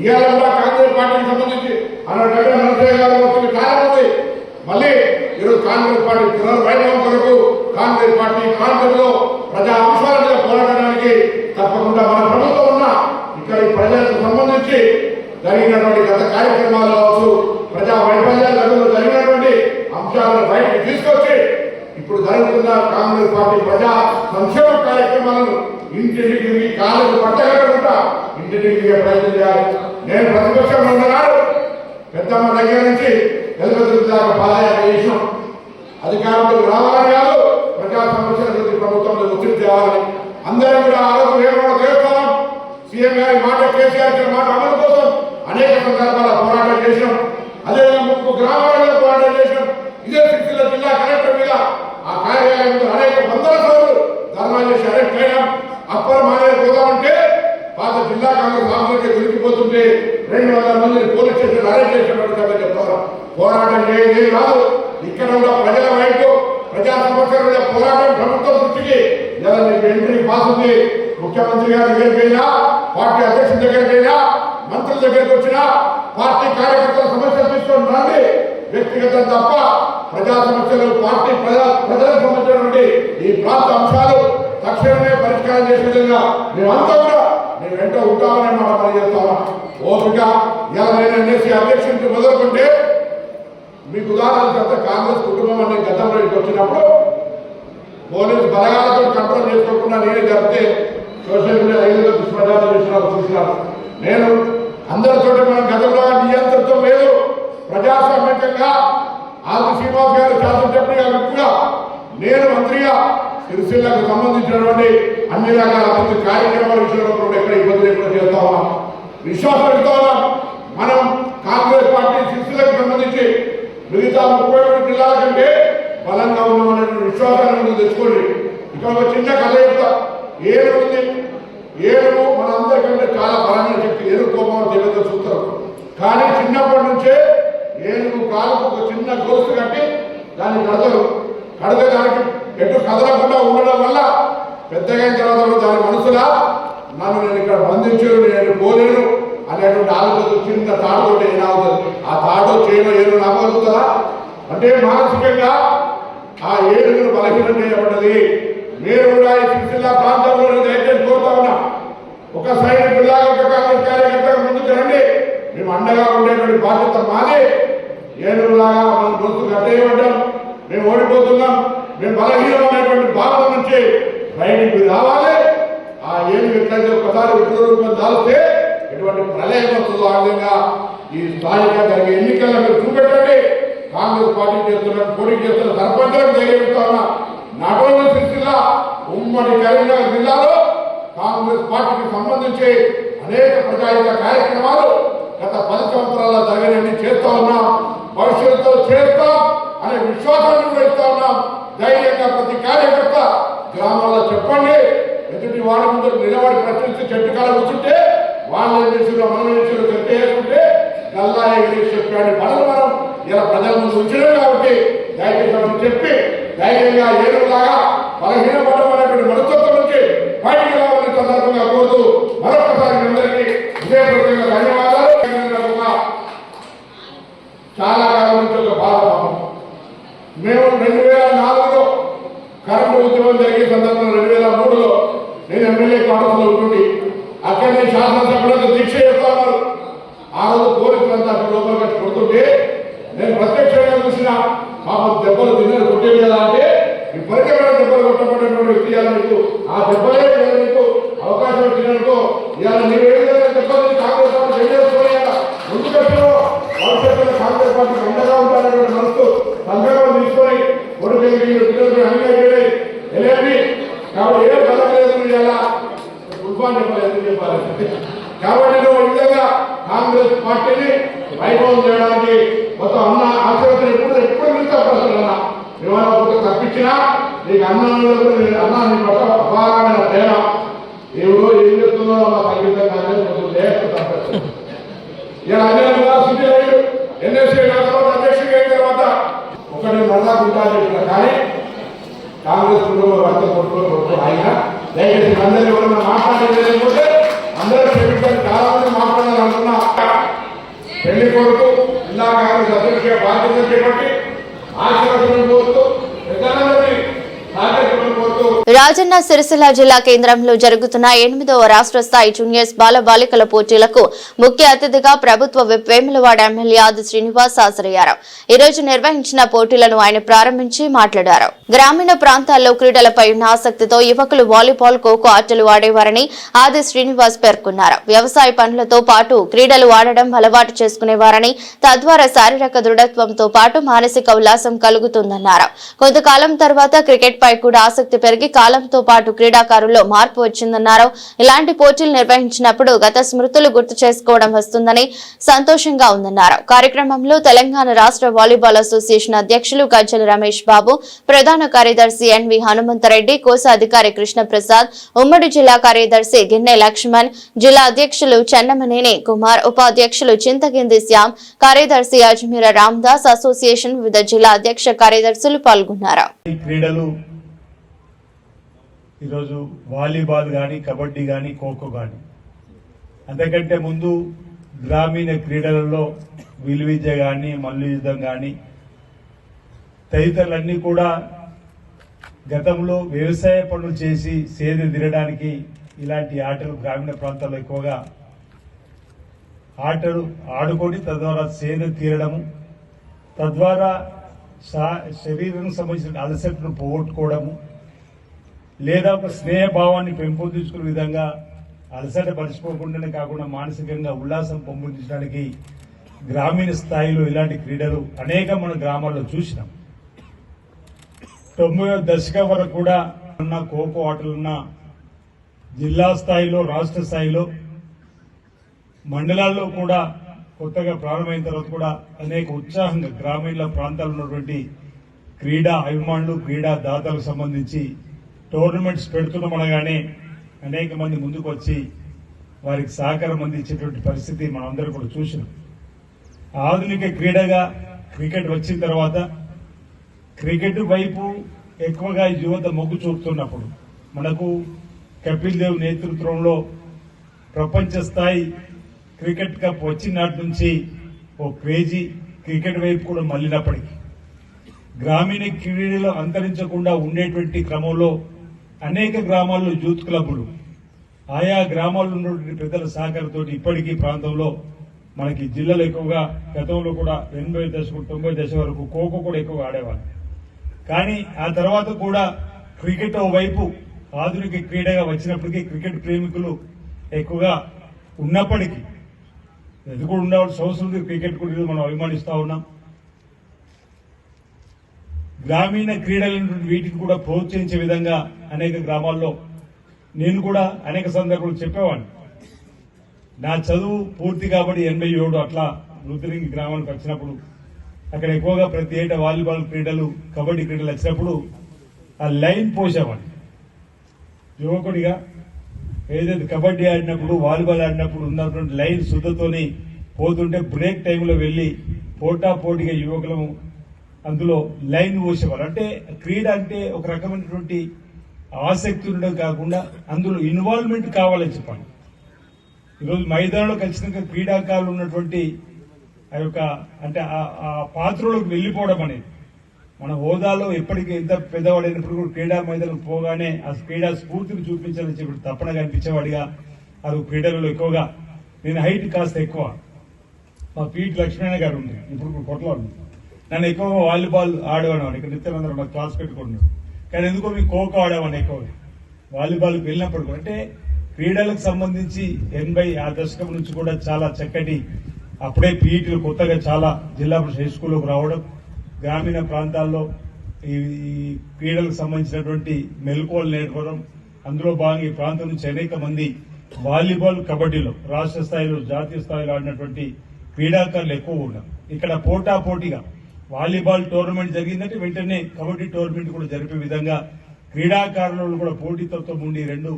Speaker 5: ఇవాళ కూడా కాంగ్రెస్ పార్టీకి సంబంధించి అన్నట్టు నరసయ్య గారు వచ్చిన కాలం ఉంది. మళ్ళీ ఈరోజు కాంగ్రెస్ పార్టీ పునర్వైభవం కొరకు కాంగ్రెస్ పార్టీ ప్రాంతంలో ప్రజా అంశాల మీద పోరాడడానికి తప్పకుండా మన ప్రభుత్వం ఉన్న ఇక్కడ ఈ ప్రజలకు సంబంధించి జరిగినటువంటి గత కార్యక్రమాలు కావచ్చు, ప్రజా వైఫల్యాలు జరిగినటువంటి అంశాలను బయటకు తీసుకొచ్చి ఇప్పుడు జరుగుతున్న కాంగ్రెస్ పార్టీ ప్రజా సంక్షేమ కార్యక్రమాలను ఇంటింటికి కాళ్ళకు పట్టగలకుండా ఇంటింటికి ప్రయత్నం చేయాలి. నేను ప్రతిపక్షంలో ఉన్నాను. పెద్దమ్మ దగ్గర నుంచి ఎల్లుదిరి దాకా పాదయాత్ర చేసాం. అధికారంలోకి రావాలని కాదు, ప్రజా సమస్యల గురించి ప్రభుత్వంలో ఒత్తిడి తేవాలని అందరం కూడా ఆలోచన ఏర్పాటు చేస్తాం. సీఎం గారి మాట, కేసీఆర్ మాట అమలు కోసం అనేక సందర్భాల పోరాటం చేశాం. అదేవిధంగా 3 గ్రామాలలో పోరాటం చేశాం. ఇదే సిరిసిల్ల జిల్లా కలెక్టర్ మీద ఆ కార్యాలయం మీద అనేక వందల సార్లు ధర్నా చేసి అరెస్ట్ అయినాం. అప్పర్ మానే పోదామంటే పాత జిల్లా కాంగ్రెస్ ఆఫీసర్కి దొరికిపోతుంటే 200 మందిని పోలీస్ స్టేషన్ అరెస్ట్ చేసినట్టు చెప్తారు. పోరాటం చేయదే కాదు, ఇక్కడ ఉన్న ప్రజల వైపు ప్రజా సమస్యల మీద పోరాటం ప్రభుత్వం దృష్టికి ఎంట్రీ పాస్ ఉంది. ముఖ్యమంత్రి గారి దగ్గరికైనా, పార్టీ అధ్యక్షుడి దగ్గరికైనా, మంత్రుల దగ్గరికి వచ్చినా పార్టీ కార్యకర్తల సమస్యలు తీసుకొని రండి. వ్యక్తిగతం తప్ప ప్రజా సమస్యలు, పార్టీ ప్రజలకు సంబంధించినటువంటి ఈ ప్రాంత అంశాలు తక్షణమే పరిష్కారం చేసే విధంగా మేమంతా కూడా మేము వెంట ఉంటామని మాట పనిచేస్తామా. ఓపిక ఎవరైనా ఎన్ఎస్సీ అధ్యక్షుడికి మొదలుకుంటే మీకు ఉదాహరణ చెప్తే కాంగ్రెస్ కుటుంబం అనే గతంలో వచ్చినప్పుడు పోలీసు బలగాలతో కంట్రోల్ చేసుకోకుండా నేనే చెప్తే సోషల్ మీడియా రైతులు దుష్ప్రచారం చేసినారు చూసినారు. నేను అందరితో మనం గతంలో నియంత్రణతో లేదు, ప్రజాస్వామ్యంగా ఆది శ్రీనివాస్ గారు శాసనసభ్యుడిగా వ్యక్తిగా నేను మంత్రిగా సిరిసిల్లకు సంబంధించినటువంటి అన్ని రకాల అభివృద్ధి కార్యక్రమాల విషయంలో కూడా ఎక్కడ ఇబ్బంది లేకుండా చేస్తా ఉన్నాం. విశ్వాసం పెడతా ఉన్నాం. మనం కాంగ్రెస్ పార్టీ సిరిసిల్లకు సంబంధించి మిగతా 33 జిల్లాల కంటే బలంగా ఉన్నామనే విశ్వాసాన్ని ముందు తెచ్చుకోండి. ఇక్కడ ఒక చిన్న కథ చెప్తా. ఏనుగు ఉంది. ఏనుగు మన అందరికంటే చాలా బలమైన శక్తి. ఏనుగు కోపం తెలియదు చూస్తారు. కానీ చిన్నప్పటి నుంచే ఏనుగు కాలుకు ఒక చిన్న గొలుసు కట్టి దాన్ని కడతారు. కడితే దానికి ఎటు కదలకుండా ఉండడం వల్ల పెద్దగా అయిన తర్వాత దాని మనసులా నన్ను నేను ఇక్కడ బంధించను, నేను పోలేను అనేటువంటి ఆలోచన చిన్న తాడుతో ఏమవుతుంది. ఆ తాడు చేయడం ఏనుగు నమ్మగలుగుతుందా అంటే మానసికంగా ఆ ఏనుగును బలహీనం చేయబడ్డది. మీరు కూడా ఈ సిరిసిల్ల ప్రాంతంలో దయచేసి కోరుతా ఉన్నా, ఒక సైనికుడిలాగా ఒక కాంగ్రెస్ కార్యకర్తగా ముందుకు రండి. అండగా ఉండేటువంటి బాధ్యత మాది. ఏనుగులాగా మనం గొంతు కట్టేయబడ్డాం, మేము ఓడిపోతున్నాం, మేము బలహీనమైనటువంటి భావన నుంచి బయటికి రావాలి. ఆ ఏనుగు ఎట్లయితే ఒకసారి విశ్వరూపం దాల్స్తే ఎటువంటి ప్రళయం వస్తుందో ఆ విధంగా ఈ స్థానిక జరిగే ఎన్నికల్లో మీరు చూపెట్టండి. కాంగ్రెస్ పార్టీ పోటీ చేస్తున్న సర్పంచులకు ధైర్యంతో ఉన్న నాట్ ఓన్లీ సిరిసిల్ల, ఉమ్మడి కరీంనగర్ జిల్లాలో కాంగ్రెస్ పార్టీకి సంబంధించి అనేక ప్రజాహిత కార్యక్రమాలు గత 10 సంవత్సరాల జరిగినవి చేస్తా ఉన్నాం. భవిష్యత్తులో చేస్తాం అనే విశ్వాసాన్ని కూడా ఇస్తా ఉన్నాం. ధైర్యంగా ప్రతి కార్యకర్త గ్రామాల్లో చెప్పండి. ఎదుటి వాళ్ళ ముందు నిలబడి ప్రశ్నించి చెట్టు కాలం కూర్చుంటే వాళ్ళ దేశంలో మన దేశంలో చర్చ చేసుకుంటే గల్లా ఎగిరి చెప్పాడు పనులు మనం ఇలా ప్రజల ముందు ఉంచడం. కాబట్టి దయచేసి చెప్పి ధైర్యంగా ఏనుగులాగా బలహీనపడమైనటువంటి మనస్తత్వం నుంచి బయటికి రావాలని సందర్భంగా కోరుతూ మరొకసారి అందరికీ హృదయపూర్వకంగా ధన్యవాదాలు. చాలా కాలం నుంచి ఒక బాధ. మేము 2004లో కరెంటు ఉద్యమం జరిగే సందర్భంలో 2003లో నేను ఎమ్మెల్యే క్వార్టర్స్లో ఉంటుండి అక్కడ నేను శాసనసభ్యులకు దీక్ష చేస్తా ఉన్నారు. ఆ రోజు పోలీసులంతా అక్కడ లోపల కట్టి కొడుతుంటే నేను ప్రత్యక్షంగా చూసిన పాపం దెబ్బలు తిన్నది కొట్టేది కదా అంటే ఇప్పటికే దెబ్బలు కొట్టబడినటువంటి వ్యక్తి మీకు ఆ దెబ్బలే మీకు అవకాశం వచ్చినందుకు ఇవాళ మీరు ఏ విధంగా దెబ్బలు కాంగ్రెస్ పార్టీ తెలియజేసుకొని ముందు కట్టలో భవిష్యత్తులో కాంగ్రెస్ పార్టీకి అండగా ఉంటారనేటువంటి మనసు సందర్భం తీసుకొని కొడుకు అన్ని ఎల్ఎంపి కాబట్టి ఏ బలం లేదు ఇలా గుడ్బాన్ చెప్పాలి. కాబట్టి నువ్వు ఈ విధంగా కాంగ్రెస్ పార్టీని వైభవం చేయడానికి మొత్తం అన్న ఆశీర్వదం ఎప్పుడు నిలుస్తాను విమానం తప్పించినా నీకు అన్నాన్ని పట్ల అపారమైన ప్రేమ. ఏమో ఏం చెప్తుందో మా సంగీతం కానీ తప్పేస్తుంది. ఇలా యూనివర్సిటీ అయ్యాడు, ఎన్ఎస్సీ అధ్యక్షుడిగా అయిన తర్వాత ఒకటి నడదాకుంటాను కానీ కాంగ్రెస్ కుటుంబం వర్త కొట్టుకొని ఆయన దయచేసి అందరూ ఎవరైనా మాట్లాడేది లేకపోతే అందరూ క్షమించాలి. చాలా మంది మాట్లాడాలనుకున్నా పెళ్లి కొడుకు జిల్లా కాంగ్రెస్ అధ్యక్షుడిగా బాధ్యత చేపట్టి ఆశీర్వచనం కోరుతూ ప్రజలందరినీ కార్యక్రమం కోరుతూ
Speaker 1: రాజన్న సిరిసిల్ల జిల్లా కేంద్రంలో జరుగుతున్న 8వ రాష్ట్ర స్థాయి జూనియర్స్ బాలబాలికల పోటీలకు ముఖ్య అతిథిగా ప్రభుత్వ విప్ వేములవాడ ఎమ్మెల్యే ఆది శ్రీనివాస్ హాజరయ్యారు. ఈ రోజు నిర్వహించిన పోటీలను ఆయన ప్రారంభించి మాట్లాడారు. గ్రామీణ ప్రాంతాల్లో క్రీడలపై ఉన్న ఆసక్తితో యువకులు వాలీబాల్, ఖోఖో ఆటలు ఆడేవారని ఆది శ్రీనివాస్ పేర్కొన్నారు. వ్యవసాయ పనులతో పాటు క్రీడలు ఆడడం అలవాటు చేసుకునేవారని, తద్వారా శారీరక దృఢత్వంతో పాటు మానసిక ఉల్లాసం కలుగుతుందన్నారు. కొంతకాలం తర్వాత క్రికెట్ పై కూడా ఆసక్తి పెరిగి కాలంతో పాటు క్రీడాకారుల్లో మార్పు వచ్చిందన్నారు. ఇలాంటి పోటీలు నిర్వహించినప్పుడు గత స్మృతులు గుర్తు చేసుకోవడం వస్తుందని సంతోషంగా ఉందన్నారు. కార్యక్రమంలో తెలంగాణ రాష్ట్ర వాలీబాల్ అసోసియేషన్ అధ్యక్షులు గజ్జల రమేష్ బాబు, ప్రధాన కార్యదర్శి ఎన్వి హనుమంతరెడ్డి, కోశాధికారి కృష్ణప్రసాద్, ఉమ్మడి జిల్లా కార్యదర్శి గిన్నె లక్ష్మణ్, జిల్లా అధ్యక్షులు చెన్నమనేని కుమార్, ఉపాధ్యక్షులు చింతకింది శ్యామ్, కార్యదర్శి అజ్మీర రామ్దాస్, అసోసియేషన్ వివిధ జిల్లా అధ్యక్ష కార్యదర్శులు పాల్గొన్నారు.
Speaker 6: ఈరోజు వాలీబాల్ కానీ, కబడ్డీ కానీ, ఖోఖో కానీ, అంతకంటే ముందు గ్రామీణ క్రీడలలో విలువిద్య కానీ, మల్లు యుద్ధం కానీ తదితరులన్నీ కూడా గతంలో వ్యవసాయ పనులు చేసి సేద తీరడానికి ఇలాంటి ఆటలు గ్రామీణ ప్రాంతాల్లో ఎక్కువగా ఆటలు ఆడుకొని తద్వారా సేద తీరడము, తద్వారా శరీరం సంబంధించిన అలసటను పోగొట్టుకోవడము, లేదా ఒక స్నేహభావాన్ని పెంపొందించుకునే విధంగా అలసట పరిచిపోకుండానే కాకుండా మానసికంగా ఉల్లాసం పెంపొందించడానికి గ్రామీణ స్థాయిలో ఇలాంటి క్రీడలు అనేక మన గ్రామాల్లో చూసినాం. 90వ దశకం వరకు కూడా ఉన్న ఖోఖో ఆటలున్న జిల్లా స్థాయిలో, రాష్ట్ర స్థాయిలో, మండలాల్లో కూడా కొత్తగా ప్రారంభమైన తర్వాత కూడా అనేక ఉత్సాహంగా గ్రామీణ ప్రాంతాల్లో ఉన్నటువంటి క్రీడా అభిమానులు, క్రీడా దాతలకు సంబంధించి టోర్నమెంట్స్ పెడుతున్నామనగానే అనేక మంది ముందుకు వచ్చి వారికి సహకారం అందించేటువంటి పరిస్థితి మనం అందరూ కూడా చూసినాం. ఆధునిక క్రీడగా క్రికెట్ వచ్చిన తర్వాత క్రికెట్ వైపు ఎక్కువగా యువత మొగ్గు చూపుతున్నప్పుడు మనకు కపిల్ దేవ్ నేతృత్వంలో ప్రపంచ స్థాయి క్రికెట్ కప్ వచ్చిన నాటి నుంచి ఓ క్రేజీ క్రికెట్ వైపు కూడా మళ్ళినప్పటికీ గ్రామీణ క్రీడలు అంతరించకుండా ఉండేటువంటి క్రమంలో అనేక గ్రామాల్లో యూత్ క్లబ్లు, ఆయా గ్రామాల్లో ఉన్నటువంటి పెద్దల సహకారంతో ఇప్పటికీ ప్రాంతంలో మనకి జిల్లాలో ఎక్కువగా గతంలో కూడా 80 దశకు 90 దశ వరకు ఖోఖో కూడా ఎక్కువగా ఆడేవాళ్ళు. కానీ ఆ తర్వాత కూడా క్రికెట్ వైపు ఆధునిక క్రీడగా వచ్చినప్పటికీ క్రికెట్ ప్రేమికులు ఎక్కువగా ఉన్నప్పటికీ ఎందుకు ఉండవలసిన అవసరం లేదు. క్రికెట్ కూడా మనం అభిమానిస్తా ఉన్నాం. గ్రామీణ క్రీడలను వీటిని కూడా ప్రోత్సహించే విధంగా అనేక గ్రామాల్లో నేను కూడా అనేక సందర్భాలు చెప్పేవాడిని. నా చదువు పూర్తి కాబట్టి 87 అట్లా నూతనంగి గ్రామానికి వచ్చినప్పుడు అక్కడ ఎక్కువగా ప్రతి ఏటా వాలీబాల్ క్రీడలు కబడ్డీ క్రీడలు వచ్చినప్పుడు ఆ లైన్ పోసేవాడిని. యువకుడిగా ఏదైతే కబడ్డీ ఆడినప్పుడు వాలీబాల్ ఆడినప్పుడు ఉన్నటువంటి లైన్ శుద్ధతోని పోతుంటే బ్రేక్ టైంలో వెళ్లి పోటాపోటీగా యువకులను అందులో లైన్ పోసేవారు. అంటే క్రీడ అంటే ఒక రకమైనటువంటి ఆసక్తి ఉండడం కాకుండా అందులో ఇన్వాల్వ్మెంట్ కావాలని చెప్పండి. ఈరోజు మైదానంలో ఖచ్చితంగా క్రీడాకారులు ఉన్నటువంటి ఆ యొక్క అంటే ఆ పాత్రలోకి వెళ్లిపోవడం అనేది మన హోదాలో ఎప్పటికీ ఎంత పెద్దవాడైనప్పుడు కూడా క్రీడా మైదానం పోగానే ఆ క్రీడా స్ఫూర్తిని చూపించాలని చెప్పి తప్పన కనిపించేవాడిగా అది క్రీడలలో ఎక్కువగా నేను హైట్ కాస్త ఎక్కువ. మా పీటి లక్ష్మీనారాయణ గారు ఉంది, ఇప్పుడు కొట్లాడు నన్ను ఎక్కువగా వాలీబాల్ ఆడేవాడు. ఇక్కడ నిత్యానందరూ నాకు క్లాస్ పెట్టుకున్నాడు. కానీ ఎందుకో మీకు ఖోఖో ఆడేవాడిని ఎక్కువగా. వాలీబాల్కి వెళ్ళినప్పుడు కూడా అంటే క్రీడలకు సంబంధించి 80 ఆ దశకం నుంచి కూడా చాలా చక్కటి అప్పుడే పీఈటీలు కొత్తగా చాలా జిల్లా పరిషత్ హై స్కూల్లోకి రావడం, గ్రామీణ ప్రాంతాల్లో ఈ క్రీడలకు సంబంధించినటువంటి మెలకువలు నేర్పడం, అందులో భాగంగా ఈ ప్రాంతం నుంచి అనేక మంది వాలీబాల్ కబడ్డీలో రాష్ట్ర స్థాయిలో జాతీయ స్థాయిలో ఆడినటువంటి క్రీడాకారులు ఎక్కువ ఉన్నారు. ఇక్కడ పోటాపోటీగా వాలీబాల్ టోర్నమెంట్ జరిగిందంటే వెంటనే కబడ్డీ టోర్నమెంట్ కూడా జరిపే విధంగా క్రీడాకారులు కూడా పోటీతత్వం ఉండి రెండు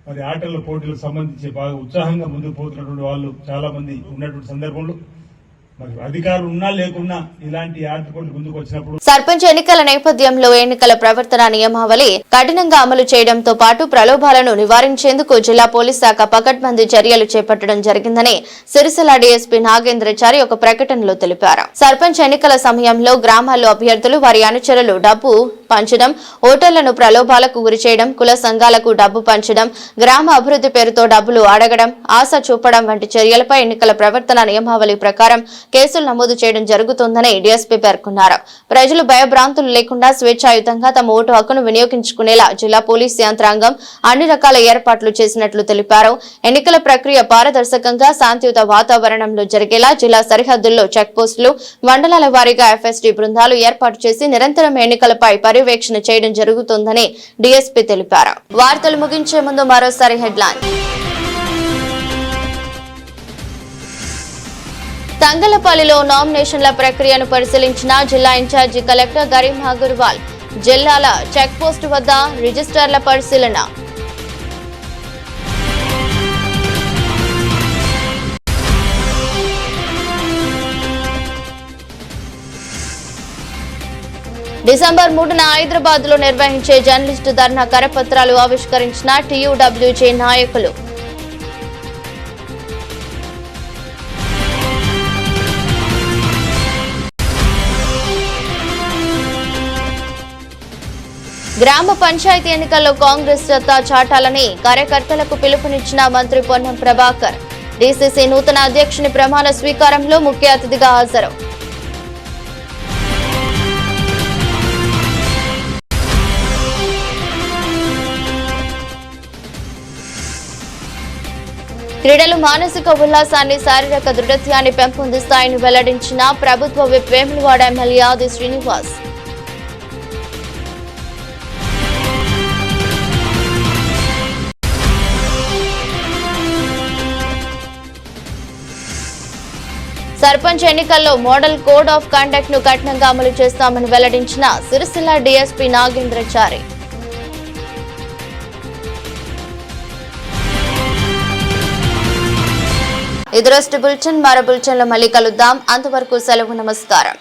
Speaker 6: మరి ఆటల పోటీలకు సంబంధించి బాగా ఉత్సాహంగా ముందుకు పోతున్నటువంటి వాళ్ళు చాలా మంది ఉన్నటువంటి సందర్భంలో మరి అధికారులు ఉన్నా లేకున్నా ఇలాంటి ఆట పోటీలు ముందుకు వచ్చినప్పుడు
Speaker 1: సర్పంచ్ ఎన్నికల నేపథ్యంలో ఎన్నికల ప్రవర్తన నియమావళి కఠినంగా అమలు చేయడంతో పాటు ప్రలోభాలను నివారించేందుకు జిల్లా పోలీస్ శాఖ పకడ్బందీ చర్యలు చేపట్టడం జరిగిందని సిరిసిల్ల డీఎస్పీ నాగేంద్రచారి ఒక ప్రకటనలో తెలిపారు. సర్పంచ్ ఎన్నికల సమయంలో గ్రామాల్లో అభ్యర్థులు వారి అనుచరులు డబ్బు పంచడం, ఓటర్లను ప్రలోభాలకు గురిచేయడం, కుల సంఘాలకు డబ్బు పంచడం, గ్రామ అభివృద్ధి పేరుతో డబ్బులు అడగడం, ఆశ చూపడం వంటి చర్యలపై ఎన్నికల ప్రవర్తన నియమావళి ప్రకారం కేసులు నమోదు చేయడం జరుగుతోందని డీఎస్పీ పేర్కొన్నారు. ప్రజలు భయభ్రాంతులు లేకుండా స్వేచ్ఛాయుతంగా తమ ఓటు హక్కును వినియోగించుకునేలా జిల్లా పోలీసు యంత్రాంగం అన్ని రకాల ఏర్పాట్లు చేసినట్లు తెలిపారు. ఎన్నికల ప్రక్రియ పారదర్శకంగా శాంతియుత వాతావరణంలో జరిగేలా జిల్లా సరిహద్దుల్లో చెక్పోస్టులు, మండలాల వారీగా ఎఫ్ఎస్టీ బృందాలు ఏర్పాటు చేసి నిరంతరం ఎన్నికలపై పర్యవేక్షణ చేయడం జరుగుతోందని డీఎస్పీ తెలిపారు. వార్తలు ముగించే ముందు మరోసారి హెడ్లైన్. తంగలపల్లిలో నామినేషన్ల ప్రక్రియను పరిశీలించిన జిల్లా ఇన్ఛార్జి కలెక్టర్ గరిమా అగర్వాల్. జిల్లాల చెక్పోస్టు వద్ద రిజిస్టర్ల పరిశీలన. డిసెంబర్ 3న హైదరాబాద్ లో నిర్వహించే జర్నలిస్టు ధర్నా కరపత్రాలు ఆవిష్కరించిన టీయూడబ్ల్యూజే నాయకులు. గ్రామ పంచాయతీ ఎన్నికల్లో కాంగ్రెస్ సత్తా చాటాలని కార్యకర్తలకు పిలుపునిచ్చిన మంత్రి పొన్నం ప్రభాకర్. డీసీసీ నూతన అధ్యక్షుని ప్రమాణ స్వీకారంలో ముఖ్య అతిథిగా హాజరు. క్రీడలు మానసిక ఉల్లాసాన్ని, శారీరక దృఢత్వాన్ని పెంపొందిస్తాయని వెల్లడించిన ప్రభుత్వ విప్ వేములవాడ ఎమ్మెల్యే ఆది శ్రీనివాస్. సర్పంచ్ ఎన్నికల్లో మోడల్ కోడ్ ఆఫ్ కండక్ట్ ను కఠినంగా అమలు చేస్తామని వెల్లడించిన సిరిసిల్ల డీఎస్పీ నాగేంద్రచారి. ఇది రోజు బులెటిన్. మరో బులెటిన్లో మళ్ళీ కలుద్దాం. అంతవరకు సెలవు. నమస్కారం.